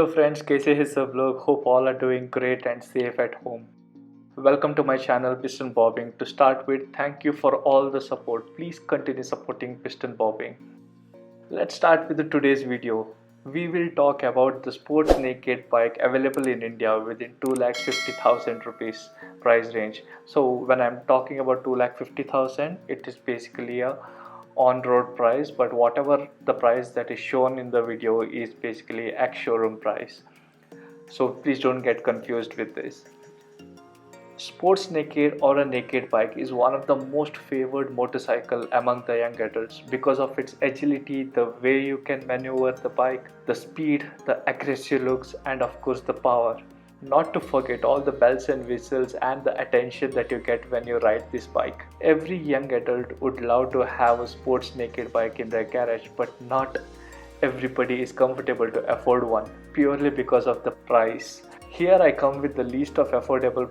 Hello friends, कैसे हैं सब लोग? Hope all are doing great and safe at home. Welcome to my channel Piston Bobbing. To start with, thank you for all the support. Please continue supporting Piston Bobbing. Let's start with today's video. We will talk about the sports naked bike available in India within 2,50,000 rupees price range. So when I'm talking about 2,50,000, it is basically a on-road price, but whatever the price that is shown in the video is basically ex-showroom price. So please don't get confused with this. Sports naked or a naked bike is one of the most favored motorcycle among the young adults because of its agility, the way you can maneuver the bike, the speed, the aggressive looks, and of course the power. Not to forget all the bells and whistles and the attention that you get when you ride this bike. Every young adult would love to have a sports naked bike in their garage, but not everybody is comfortable to afford one purely because of the price. Here I come with the list of affordable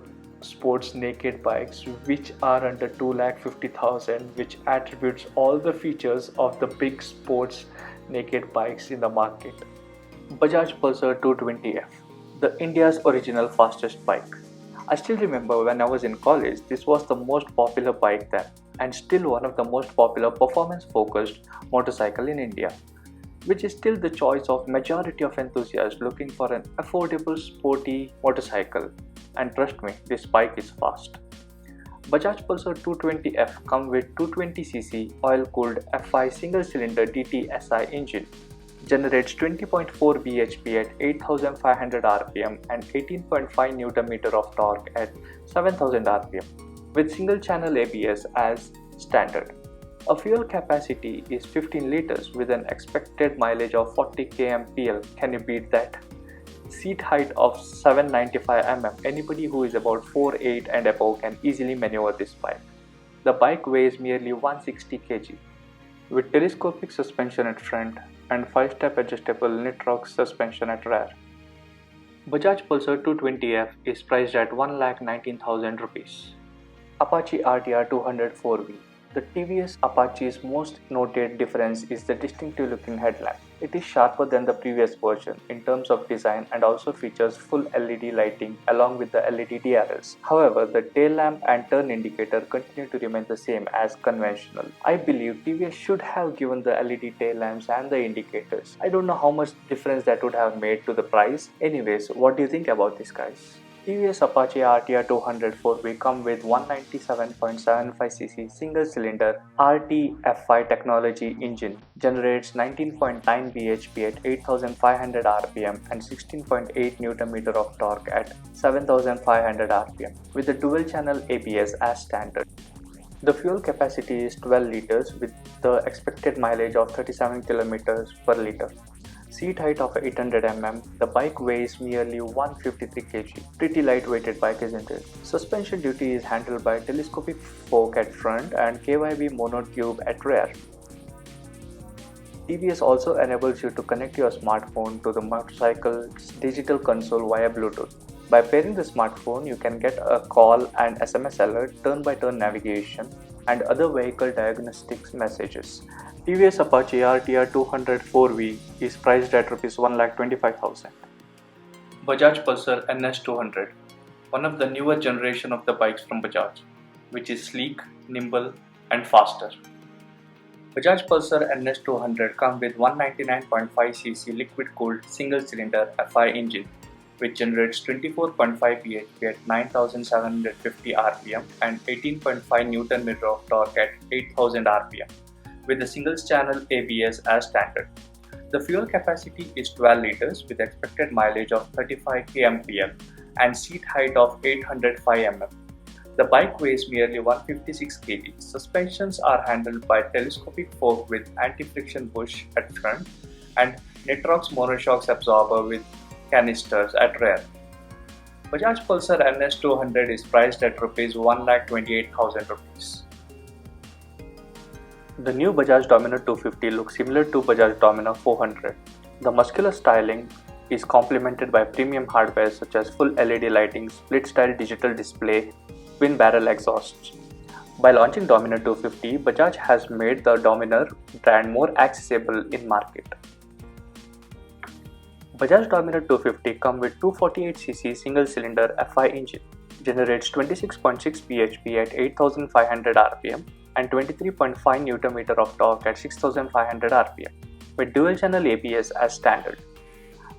sports naked bikes which are under 2,50,000, which attributes all the features of the big sports naked bikes in the market. Bajaj Pulsar 220F, the India's original fastest bike. I still remember when I was in college, this was the most popular bike then, and still one of the most popular performance focused motorcycle in India, which is still the choice of majority of enthusiasts looking for an affordable sporty motorcycle. And trust me, this bike is fast. Bajaj Pulsar 220F come with 220cc oil-cooled FI single-cylinder DT-SI engine, generates 20.4 bhp at 8,500 rpm and 18.5 Nm of torque at 7,000 rpm, with single-channel ABS as standard. A fuel capacity is 15 liters with an expected mileage of 40 kmpl. Can you beat that? Seat height of 795 mm. Anybody who is about 4'8" and above can easily maneuver this bike. The bike weighs merely 160 kg. With telescopic suspension at front and 5-step adjustable Nitrox suspension at rear. Bajaj Pulsar 220F is priced at 1,19,000 rupees. Apache RTR 204V. The TVS Apache's most noted difference is the distinctive looking headlamp. It is sharper than the previous version in terms of design and also features full LED lighting along with the LED DRLs. However, the tail lamp and turn indicator continue to remain the same as conventional. I believe TVS should have given the LED tail lamps and the indicators. I don't know how much difference that would have made to the price. Anyways, what do you think about this, guys? TVS Apache RTR 204V come with 197.75cc single-cylinder RT-FI technology engine, generates 19.9 bhp at 8,500 rpm and 16.8 Nm of torque at 7,500 rpm, with the dual-channel ABS as standard. The fuel capacity is 12 liters with the expected mileage of 37 km per liter. Seat height of 800 mm, the bike weighs merely 153 kg. Pretty light-weighted bike, isn't it? Suspension duty is handled by telescopic fork at front and KYB monotube at rear. TVS also enables you to connect your smartphone to the motorcycle's digital console via Bluetooth. By pairing the smartphone, you can get a call and SMS alert, turn-by-turn navigation, and other vehicle diagnostics messages. TVS Apache RTR 204V is priced at Rs 1,25,000. Bajaj Pulsar NS200, one of the newer generation of the bikes from Bajaj, which is sleek, nimble, and faster. Bajaj Pulsar NS200 comes with 199.5cc liquid-cooled single-cylinder FI engine, which generates 24.5 bhp at 9,750 rpm and 18.5 Nm of torque at 8,000 rpm, with a single-channel ABS as standard. The fuel capacity is 12 liters with expected mileage of 35 kmpl and seat height of 805 mm. The bike weighs merely 156 kg. Suspensions are handled by telescopic fork with anti-friction bush at front and Nitrox monoshocks absorber with canisters at rear. Bajaj Pulsar NS200 is priced at Rs 1,28,000 rupees. The new Bajaj Dominar 250 looks similar to Bajaj Dominar 400. The muscular styling is complemented by premium hardware such as full LED lighting, split-style digital display, twin barrel exhausts. By launching Dominar 250, Bajaj has made the Dominar brand more accessible in market. Bajaj Dominar 250 come with 248cc single-cylinder FI engine, generates 26.6 bhp at 8,500 rpm and 23.5 Nm of torque at 6,500 rpm, with dual-channel ABS as standard.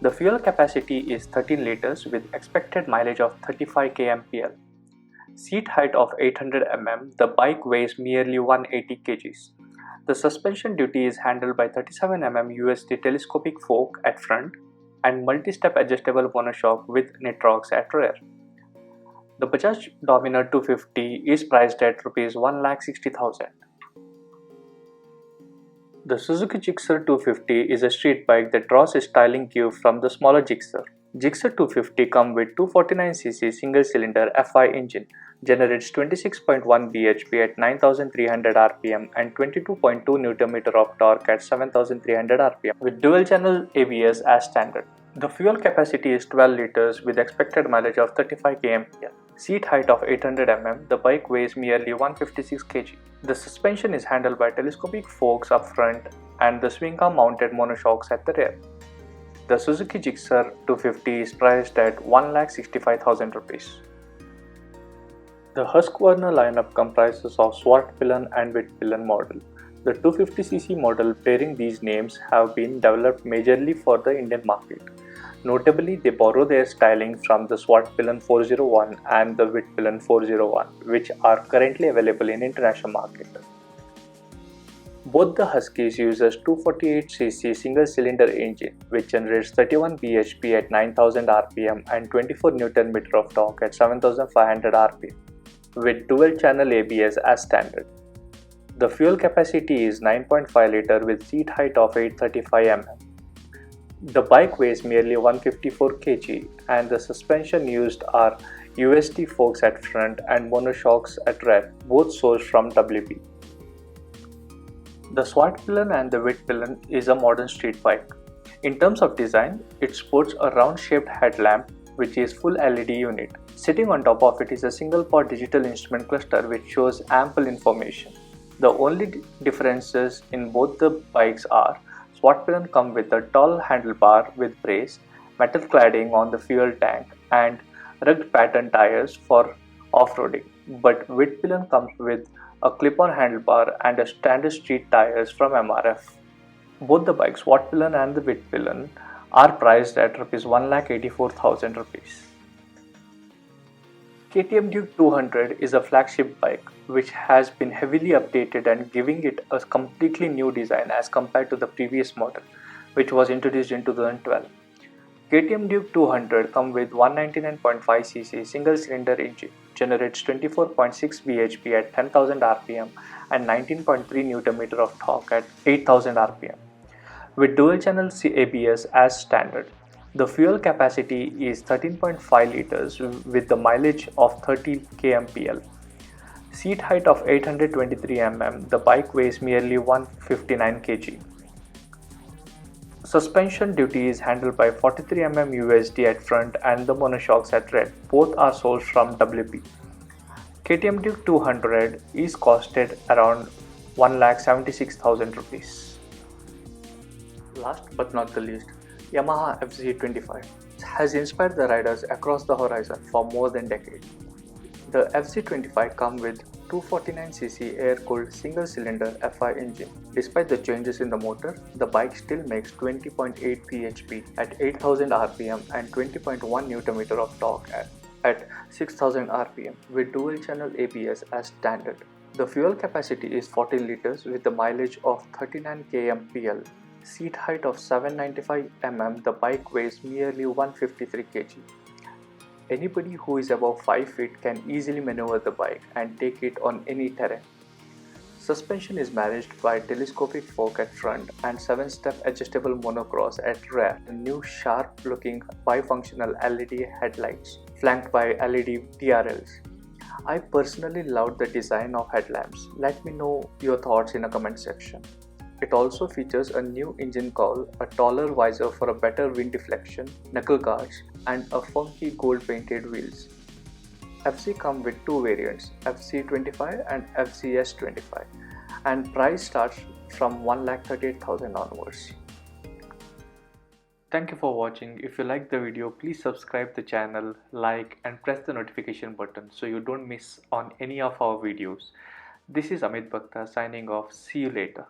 The fuel capacity is 13 liters with expected mileage of 35 kmpl. Seat height of 800 mm, the bike weighs merely 180 kgs. The suspension duty is handled by 37 mm USD telescopic fork at front and multi-step adjustable monoshock with nitrox at rear. The Bajaj Dominar 250 is priced at Rs 1,60,000. The Suzuki Gixxer 250 is a street bike that draws a styling cue from the smaller Gixxer. Gixxer 250 comes with 249cc single-cylinder FI engine, generates 26.1 bhp at 9,300 rpm and 22.2 Nm of torque at 7,300 rpm, with dual-channel ABS as standard. The fuel capacity is 12 liters with expected mileage of 35 kmpl. Seat height of 800 mm, the bike weighs merely 156 kg. The suspension is handled by telescopic forks up front and the swing arm mounted monoshocks at the rear. The Suzuki Gixxer 250 is priced at 1,65,000 rupees. The Husqvarna lineup comprises of Swartpillen and Whitpillen model. The 250cc model bearing these names have been developed majorly for the Indian market. Notably, they borrow their styling from the Swartpillen 401 and the Whitpillen 401, which are currently available in international market. Both the Huskies use a 248cc single-cylinder engine, which generates 31 bhp at 9,000 rpm and 24 Nm of torque at 7,500 rpm, with dual-channel ABS as standard. The fuel capacity is 9.5 liter with seat height of 835 mm. The bike weighs merely 154 kg and the suspension used are USD forks at front and monoshocks at rear, both sourced from WP. The Swartpillen and the Whitpillen is a modern street bike. In terms of design, it sports a round-shaped headlamp which is full LED unit. Sitting on top of it is a single-pod digital instrument cluster which shows ample information. The only differences in both the bikes are Swartpillen come with a tall handlebar with brace, metal cladding on the fuel tank and rugged pattern tires for off-roading, but Whitpillen comes with a clip-on handlebar and a standard street tires from MRF. Both the bikes, Swartpillen and the Whitpillen, are priced at Rs 1,84,000 rupees. KTM Duke 200 is a flagship bike which has been heavily updated and giving it a completely new design as compared to the previous model, which was introduced in 2012. KTM Duke 200 comes with 199.5cc single-cylinder engine, generates 24.6 bhp at 10,000 rpm and 19.3 Nm of torque at 8,000 rpm, with dual-channel ABS as standard. The fuel capacity is 13.5 liters with the mileage of 30 kmpl. Seat height of 823 mm, the bike weighs merely 159 kg. Suspension duty is handled by 43 mm USD at front and the monoshocks at rear. Both are sourced from WP. KTM Duke 200 is costed around 1,76,000 rupees. Last but not the least, Yamaha FZ25 has inspired the riders across the horizon for more than a decade. The FZ25 comes with 249cc air-cooled single-cylinder FI engine. Despite the changes in the motor, the bike still makes 20.8 bhp at 8,000 rpm and 20.1 Nm of torque at 6,000 rpm with dual-channel ABS as standard. The fuel capacity is 14 liters with the mileage of 39 kmpl. Seat height of 795 mm, the bike weighs merely 153 kg. Anybody who is above 5 feet can easily maneuver the bike and take it on any terrain. Suspension is managed by telescopic fork at front and 7-step adjustable monocross at rear. New sharp-looking bifunctional LED headlights flanked by LED TRLs. I personally loved the design of headlamps. Let me know your thoughts in a comment section. It also features a new engine cowl, a taller visor for a better wind deflection, knuckle guards, and a funky gold painted wheels. FC come with two variants, FC25 and FCS25, and price starts from 1,38,000 onwards. Thank you for watching. If you like the video, please subscribe the channel, like and press the notification button so you don't miss on any of our videos. This is Amit Bhakta signing off. See you later.